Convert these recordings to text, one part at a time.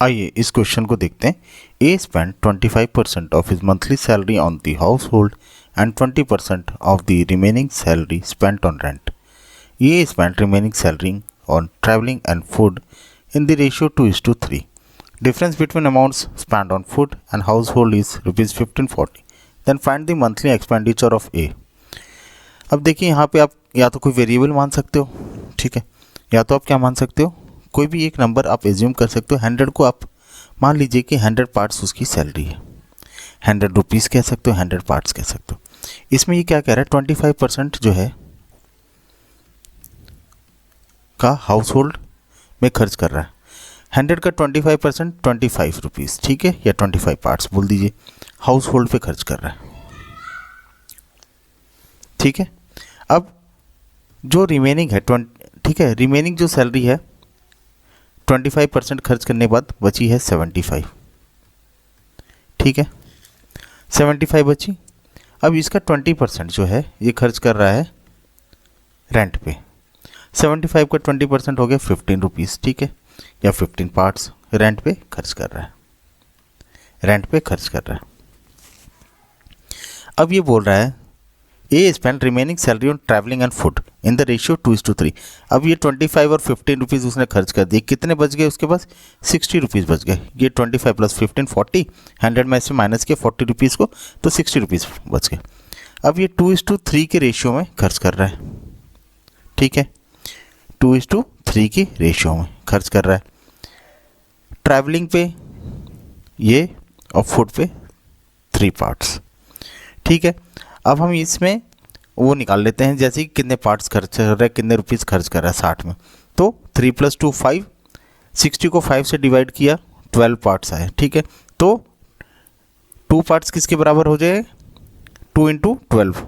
आइए इस क्वेश्चन को देखते हैं। A spend 25% of his monthly salary on the household and 20% of the remaining salary spent on rent. A spend remaining salary on travelling and food in the ratio 2:3. Difference between amounts spent on food and household is ₹1540. Then find the monthly expenditure of A. अब देखिए यहाँ पे आप या तो कोई variable मान सकते हो, ठीक है, या तो आप क्या मान सकते हो, कोई भी एक नंबर आप एज्यूम कर सकते हो। 100 को आप मान लीजिए कि 100 पार्ट्स उसकी सैलरी है, 100 रुपीज़ कह सकते हो, 100 पार्ट्स कह सकते हो। इसमें ये क्या कह रहा है, 25% जो है का हाउस होल्ड में खर्च कर रहा है। 100 का 25% 25 रुपीज़, ठीक है, या 25 पार्ट्स बोल दीजिए, हाउस होल्ड पे खर्च कर रहा है, ठीक है। अब जो रिमेनिंग है ठीक है, रिमेनिंग जो सैलरी है 25% खर्च करने के बाद बची है 75, ठीक है, 75 बची। अब इसका 20% जो है ये खर्च कर रहा है रेंट पे। 75 का 20% हो गया 15 रुपीज़, ठीक है, या 15 पार्ट्स रेंट पे खर्च कर रहा है, रेंट पे खर्च कर रहा है। अब ये बोल रहा है A spend remaining salary on travelling and food in the ratio 2:3। अब ये 25 और 15 रुपीज़ उसने खर्च कर दिए, कितने बच गए उसके पास, 60 रुपीज़ बच गए। ये 25 प्लस 15 40, 100 में से माइनस के 40 रुपीज़ को, तो 60 रुपीज़ बच गए। अब ये 2:3 के रेशियो में खर्च कर रहा है, ठीक है, 2:3 की रेशियो में खर्च कर रहा है। ट्रैवलिंग पे ये और फूड पे 3 पार्ट्स, ठीक है। अब हम इसमें वो निकाल लेते हैं, जैसे कि कितने पार्ट्स खर्च कर रहा है, कितने रुपीज़ खर्च कर रहा है 60 में। तो 3 + 2 5, 60 को 5 से डिवाइड किया, 12 पार्ट्स आए, ठीक है। तो 2 पार्ट्स किसके बराबर हो जाए, 2 × 12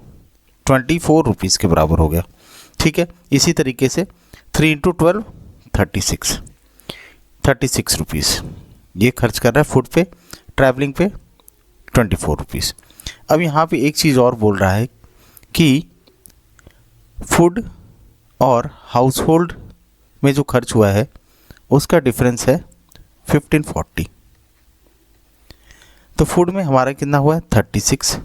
24 रुपीज़ के बराबर हो गया, ठीक है। इसी तरीके से 3 × 12 36 रुपीज़ ये खर्च कर रहा है फूड पे, ट्रैवलिंग पे 24 रुपीज़। अब यहाँ पे एक चीज़ और बोल रहा है कि फूड और हाउस होल्ड में जो खर्च हुआ है उसका डिफरेंस है 1540। तो फूड में हमारा कितना हुआ है 36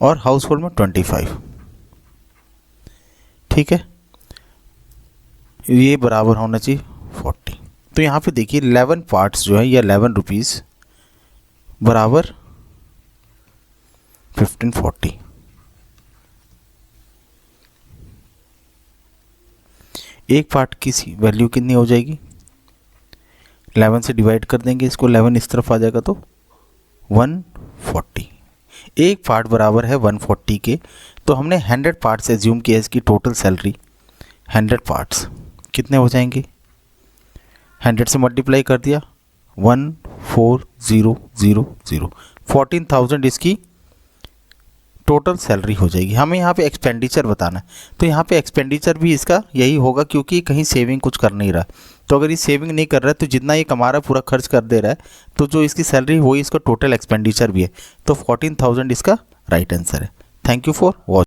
और हाउस होल्ड में 25, ठीक है, ये बराबर होना चाहिए 40। तो यहाँ पे देखिए 11 पार्ट्स जो है या 11 रुपीज़ बराबर 1540। एक पार्ट की वैल्यू कितनी हो जाएगी, 11 से डिवाइड कर देंगे इसको, 11 इस तरफ आ जाएगा तो 140। एक पार्ट बराबर है 140 के, तो हमने 100 पार्ट्स एज्यूम किया इसकी टोटल सैलरी। 100 पार्ट्स कितने हो जाएंगे, 100 से मल्टीप्लाई कर दिया 14000, 14,000 इसकी टोटल सैलरी हो जाएगी। हमें यहाँ पे एक्सपेंडिचर बताना है, तो यहाँ पे एक्सपेंडिचर भी इसका यही होगा, क्योंकि कहीं सेविंग कुछ कर नहीं रहा। तो अगर ये सेविंग नहीं कर रहा है तो जितना ये कमा रहा है पूरा खर्च कर दे रहा है, तो जो इसकी सैलरी वही इसका टोटल एक्सपेंडिचर भी है। तो 14,000 इसका राइट आंसर है। Thank you for watching.